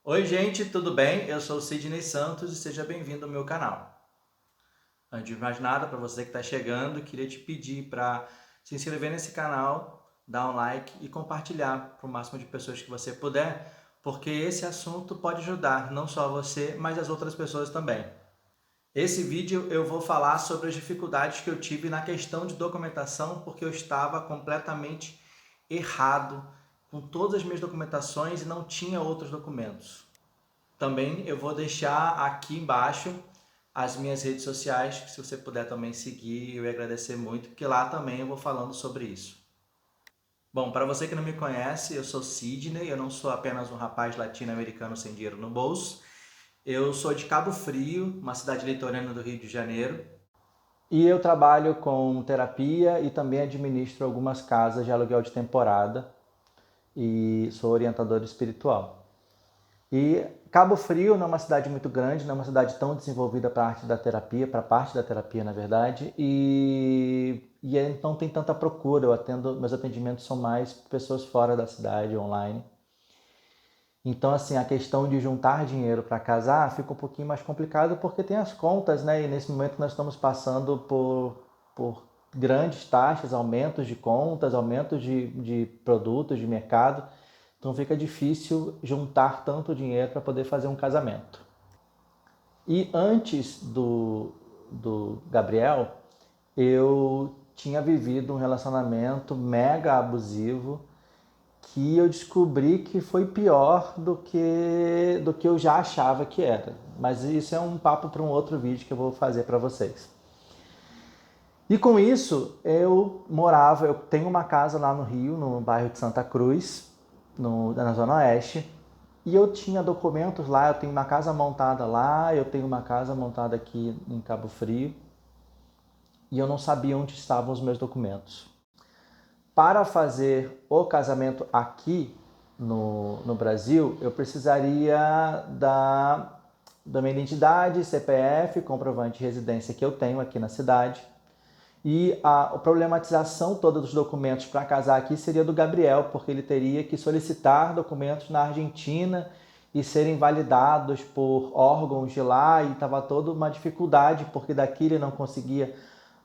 Oi, gente, tudo bem? Eu sou o Sidney Santos e seja bem-vindo ao meu canal. Antes de mais nada, para você que está chegando, queria te pedir para se inscrever nesse canal, dar um like e compartilhar para o máximo de pessoas que você puder, porque esse assunto pode ajudar não só você, mas as outras pessoas também. Esse vídeo eu vou falar sobre as dificuldades que eu tive na questão de documentação, porque eu estava completamente errado com todas as minhas documentações e não tinha outros documentos. Também eu vou deixar aqui embaixo as minhas redes sociais, que se você puder também seguir, eu ia agradecer muito, porque lá também eu vou falando sobre isso. Bom, para você que não me conhece, eu sou Sidney, eu não sou apenas um rapaz latino-americano sem dinheiro no bolso. Eu sou de Cabo Frio, uma cidade litorânea do Rio de Janeiro. E eu trabalho com terapia e também administro algumas casas de aluguel de temporada e sou orientador espiritual. E Cabo Frio não é uma cidade muito grande, não é uma cidade tão desenvolvida para a arte da terapia, para a parte da terapia, na verdade, e não tem tanta procura. Meus atendimentos são mais pessoas fora da cidade, online. Então, assim, a questão de juntar dinheiro para casar fica um pouquinho mais complicado porque tem as contas, né? E nesse momento nós estamos passando por grandes taxas, aumentos de contas, aumentos de produtos, de mercado. Então fica difícil juntar tanto dinheiro para poder fazer um casamento. E antes do Gabriel, eu tinha vivido um relacionamento mega abusivo que eu descobri que foi pior do que eu já achava que era. Mas isso é um papo para um outro vídeo que eu vou fazer para vocês. E com isso, eu tenho uma casa lá no Rio, no bairro de Santa Cruz, na Zona Oeste, e eu tinha documentos lá, eu tenho uma casa montada lá, eu tenho uma casa montada aqui em Cabo Frio, e eu não sabia onde estavam os meus documentos. Para fazer o casamento aqui no Brasil, eu precisaria da minha identidade, CPF, comprovante de residência que eu tenho aqui na cidade. E a problematização toda dos documentos para casar aqui seria do Gabriel, porque ele teria que solicitar documentos na Argentina e serem validados por órgãos de lá, e estava toda uma dificuldade, porque daqui ele não conseguia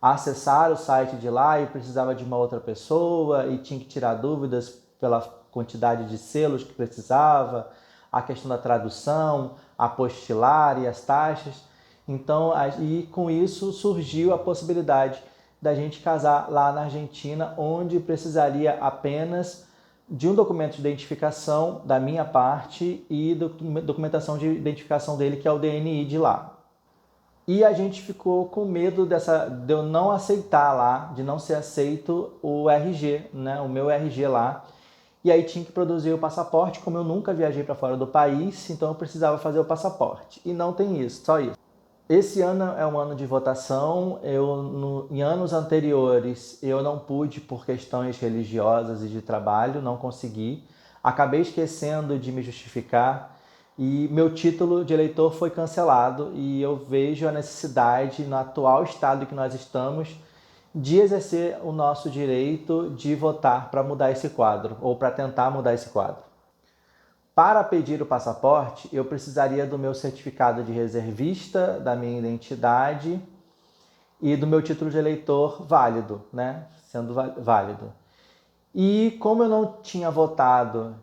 acessar o site de lá e precisava de uma outra pessoa e tinha que tirar dúvidas pela quantidade de selos que precisava, a questão da tradução, apostilar e as taxas. Então, e com isso surgiu a possibilidade da gente casar lá na Argentina, onde precisaria apenas de um documento de identificação da minha parte e documentação de identificação dele, que é o DNI de lá. E a gente ficou com medo de eu não aceitar lá, de não ser aceito o RG, né, o meu RG lá. E aí tinha que produzir o passaporte, como eu nunca viajei para fora do país, então eu precisava fazer o passaporte. E não tem isso, só isso. Esse ano é um ano de votação. Em anos anteriores eu não pude por questões religiosas e de trabalho, não consegui. Acabei esquecendo de me justificar e meu título de eleitor foi cancelado, e eu vejo a necessidade, no atual estado que nós estamos, de exercer o nosso direito de votar para mudar esse quadro, ou para tentar mudar esse quadro. Para pedir o passaporte, eu precisaria do meu certificado de reservista, da minha identidade e do meu título de eleitor válido, né? Sendo válido. E como eu não tinha votado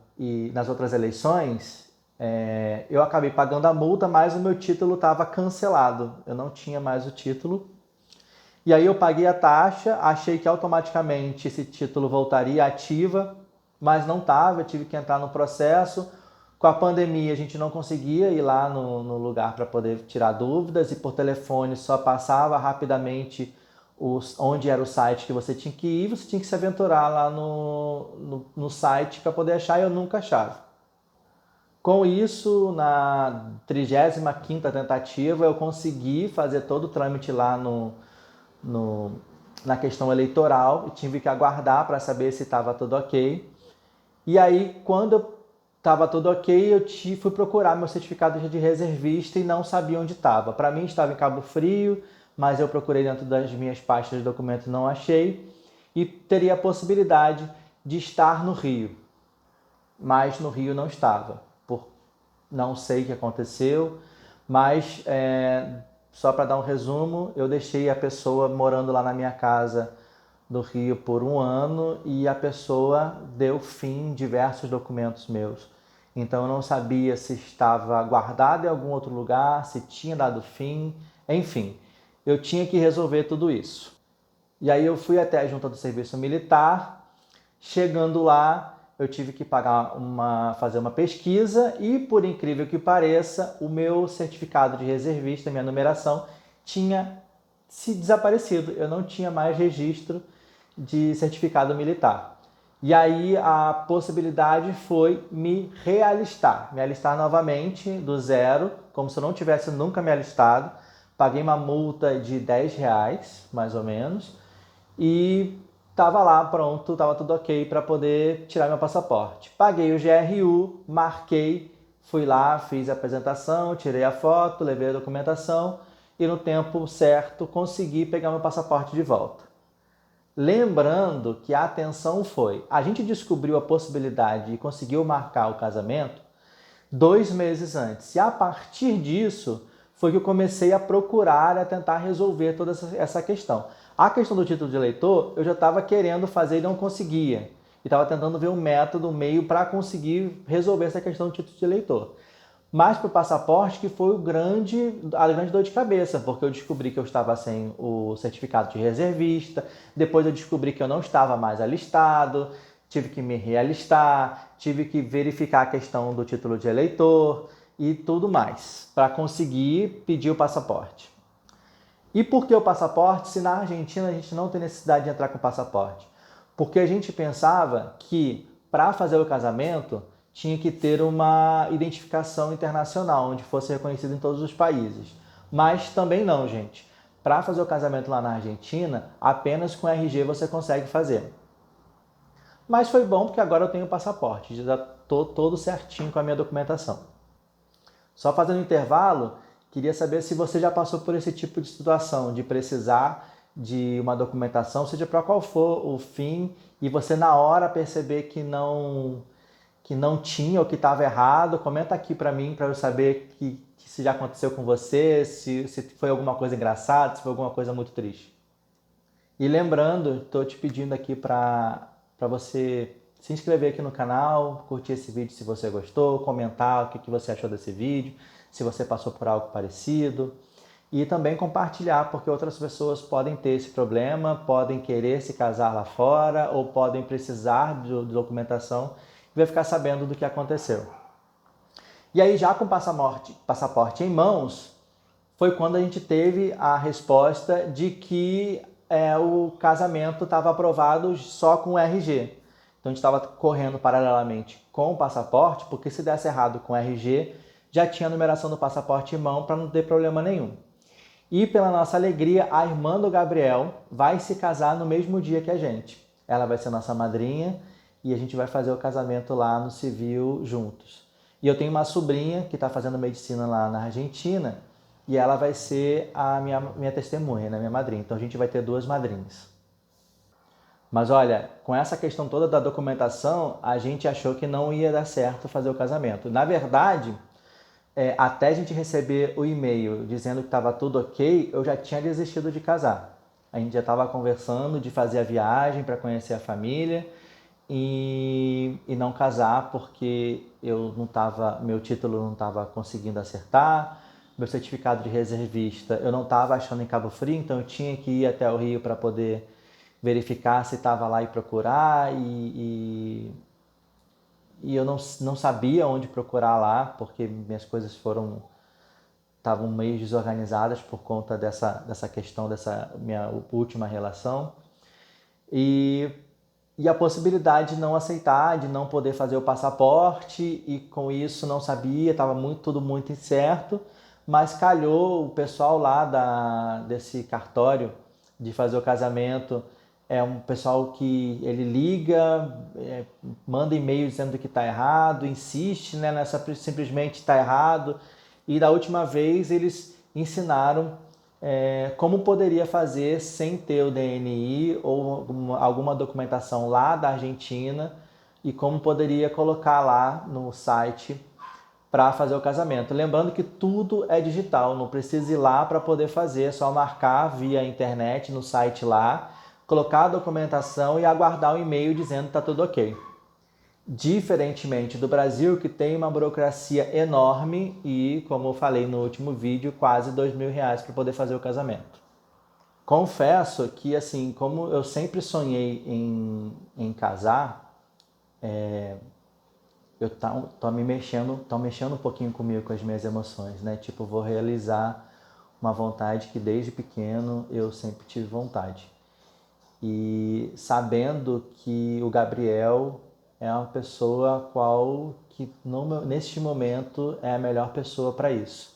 nas outras eleições, eu acabei pagando a multa, mas o meu título estava cancelado. Eu não tinha mais o título. E aí eu paguei a taxa, achei que automaticamente esse título voltaria ativa, mas não estava, eu tive que entrar no processo. Com a pandemia a gente não conseguia ir lá no lugar para poder tirar dúvidas, e por telefone só passava rapidamente onde era o site que você tinha que ir, você tinha que se aventurar lá no site para poder achar, e eu nunca achava. Com isso, na 35ª tentativa, eu consegui fazer todo o trâmite lá na questão eleitoral, e tive que aguardar para saber se estava tudo ok. E aí, quando estava tudo ok, eu fui procurar meu certificado de reservista e não sabia onde estava. Para mim estava em Cabo Frio, mas eu procurei dentro das minhas pastas de documentos e não achei. E teria a possibilidade de estar no Rio, mas no Rio não estava, não sei o que aconteceu, mas só para dar um resumo, eu deixei a pessoa morando lá na minha casa do Rio por 1 ano e a pessoa deu fim em diversos documentos meus. Então eu não sabia se estava guardado em algum outro lugar, se tinha dado fim, enfim, eu tinha que resolver tudo isso. E aí eu fui até a junta do serviço militar, chegando lá eu tive que fazer uma pesquisa e, por incrível que pareça, o meu certificado de reservista, minha numeração, tinha se desaparecido. Eu não tinha mais registro de certificado militar. E aí a possibilidade foi me alistar novamente do zero, como se eu não tivesse nunca me alistado. Paguei uma multa de R$ 10, mais ou menos, e estava lá pronto, estava tudo ok para poder tirar meu passaporte. Paguei o GRU, marquei, fui lá, fiz a apresentação, tirei a foto, levei a documentação e no tempo certo consegui pegar meu passaporte de volta. Lembrando que a atenção foi, a gente descobriu a possibilidade e conseguiu marcar o casamento 2 meses antes. E a partir disso foi que eu comecei a procurar, a tentar resolver toda essa questão. A questão do título de eleitor, eu já estava querendo fazer e não conseguia. E estava tentando ver um método, um meio para conseguir resolver essa questão do título de eleitor. Mas para o passaporte que foi a grande dor de cabeça, porque eu descobri que eu estava sem o certificado de reservista, depois eu descobri que eu não estava mais alistado, tive que me realistar, tive que verificar a questão do título de eleitor e tudo mais, para conseguir pedir o passaporte. E por que o passaporte, se na Argentina a gente não tem necessidade de entrar com o passaporte? Porque a gente pensava que para fazer o casamento tinha que ter uma identificação internacional, onde fosse reconhecido em todos os países. Mas também não, gente. Para fazer o casamento lá na Argentina, apenas com RG você consegue fazer. Mas foi bom porque agora eu tenho o passaporte, já estou todo certinho com a minha documentação. Só fazendo um intervalo, queria saber se você já passou por esse tipo de situação, de precisar de uma documentação, seja para qual for o fim, e você na hora perceber que não tinha ou que estava errado. Comenta aqui para mim, para eu saber que se já aconteceu com você, se foi alguma coisa engraçada, se foi alguma coisa muito triste. E lembrando, estou te pedindo aqui para você se inscrever aqui no canal, curtir esse vídeo se você gostou, comentar o que você achou desse vídeo, se você passou por algo parecido. E também compartilhar, porque outras pessoas podem ter esse problema, podem querer se casar lá fora ou podem precisar de documentação e vai ficar sabendo do que aconteceu. E aí, já com o passaporte em mãos, foi quando a gente teve a resposta de que o casamento estava aprovado só com o RG. Então a gente estava correndo paralelamente com o passaporte, porque se desse errado com o RG, já tinha a numeração do passaporte em mão para não ter problema nenhum. E pela nossa alegria, a irmã do Gabriel vai se casar no mesmo dia que a gente. Ela vai ser nossa madrinha e a gente vai fazer o casamento lá no civil juntos. E eu tenho uma sobrinha que está fazendo medicina lá na Argentina e ela vai ser a minha testemunha, minha madrinha. Então a gente vai ter 2 madrinhas. Mas olha, com essa questão toda da documentação, a gente achou que não ia dar certo fazer o casamento. Na verdade, até a gente receber o e-mail dizendo que estava tudo ok, eu já tinha desistido de casar. A gente já estava conversando de fazer a viagem para conhecer a família e não casar porque meu título não estava conseguindo acertar, meu certificado de reservista eu não estava achando em Cabo Frio, então eu tinha que ir até o Rio para poder verificar se estava lá e procurar e eu não sabia onde procurar lá, porque minhas coisas estavam meio desorganizadas por conta dessa questão, dessa minha última relação. E a possibilidade de não aceitar, de não poder fazer o passaporte, e com isso não sabia, estava tudo muito incerto, mas calhou o pessoal lá desse cartório de fazer o casamento. É um pessoal que ele liga, manda e-mail dizendo que está errado, insiste nessa simplesmente está errado. E da última vez eles ensinaram como poderia fazer sem ter o DNI ou alguma documentação lá da Argentina e como poderia colocar lá no site para fazer o casamento. Lembrando que tudo é digital, não precisa ir lá para poder fazer, é só marcar via internet no site lá, colocar a documentação e aguardar o e-mail dizendo que está tudo ok. Diferentemente do Brasil, que tem uma burocracia enorme e, como eu falei no último vídeo, quase R$2.000 para poder fazer o casamento. Confesso que, assim, como eu sempre sonhei em casar, eu tô mexendo um pouquinho comigo, com as minhas emoções, né? Tipo, vou realizar uma vontade que desde pequeno eu sempre tive vontade. E sabendo que o Gabriel é uma pessoa que neste momento é a melhor pessoa para isso,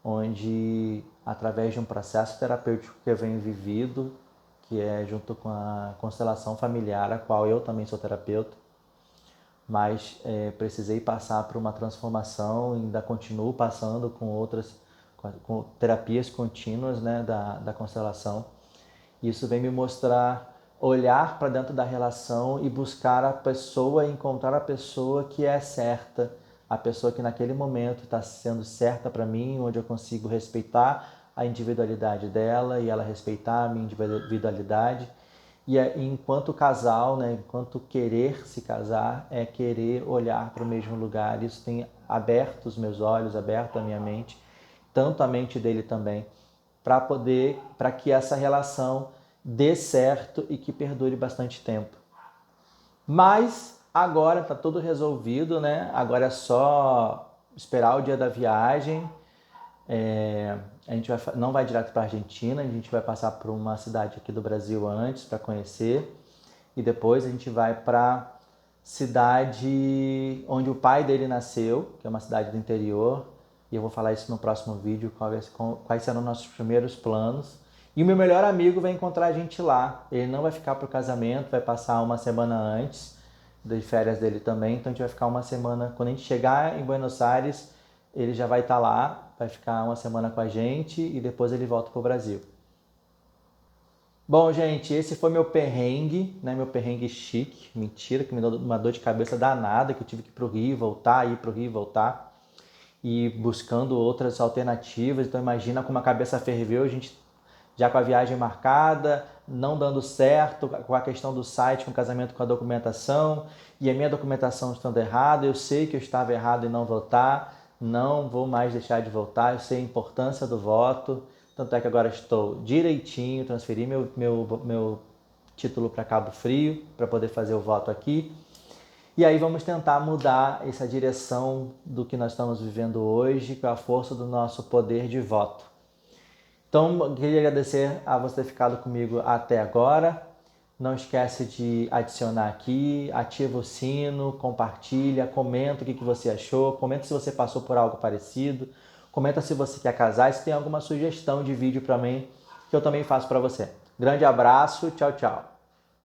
onde através de um processo terapêutico que eu venho vivido, que é junto com a constelação familiar, a qual eu também sou terapeuta, mas precisei passar por uma transformação e ainda continuo passando com terapias contínuas, né, da constelação. Isso vem me mostrar, olhar para dentro da relação e buscar a pessoa, encontrar a pessoa que é certa, a pessoa que naquele momento está sendo certa para mim, onde eu consigo respeitar a individualidade dela e ela respeitar a minha individualidade. E enquanto casal, né, enquanto querer se casar, é querer olhar para o mesmo lugar. Isso tem aberto os meus olhos, aberto a minha mente, tanto a mente dele também, para que essa relação dê certo e que perdure bastante tempo. Mas agora está tudo resolvido, né? Agora é só esperar o dia da viagem. A gente não vai direto para a Argentina, a gente vai passar por uma cidade aqui do Brasil antes para conhecer e depois a gente vai para cidade onde o pai dele nasceu, que é uma cidade do interior, e eu vou falar isso no próximo vídeo, quais serão nossos primeiros planos. E o meu melhor amigo vai encontrar a gente lá, ele não vai ficar para o casamento, vai passar uma semana antes de férias dele também, então a gente vai ficar uma semana, quando a gente chegar em Buenos Aires, ele já vai estar lá, vai ficar uma semana com a gente e depois ele volta para o Brasil. Bom, gente, esse foi meu perrengue, né? Meu perrengue chique, mentira, que me deu uma dor de cabeça danada, que eu tive que ir para o Rio, voltar, ir para o Rio, voltar, e buscando outras alternativas. Então imagina como a cabeça ferveu, a gente já com a viagem marcada, não dando certo, com a questão do site, com o casamento, com a documentação, e a minha documentação estando errada, eu sei que eu estava errado em não votar, não vou mais deixar de votar, eu sei a importância do voto, tanto é que agora estou direitinho, transferi meu título para Cabo Frio, para poder fazer o voto aqui. E aí vamos tentar mudar essa direção do que nós estamos vivendo hoje, com a força do nosso poder de voto. Então, queria agradecer a você ter ficado comigo até agora. Não esquece de adicionar aqui, ativa o sino, compartilha, comenta o que você achou, comenta se você passou por algo parecido, comenta se você quer casar e se tem alguma sugestão de vídeo para mim, que eu também faço para você. Grande abraço, tchau, tchau.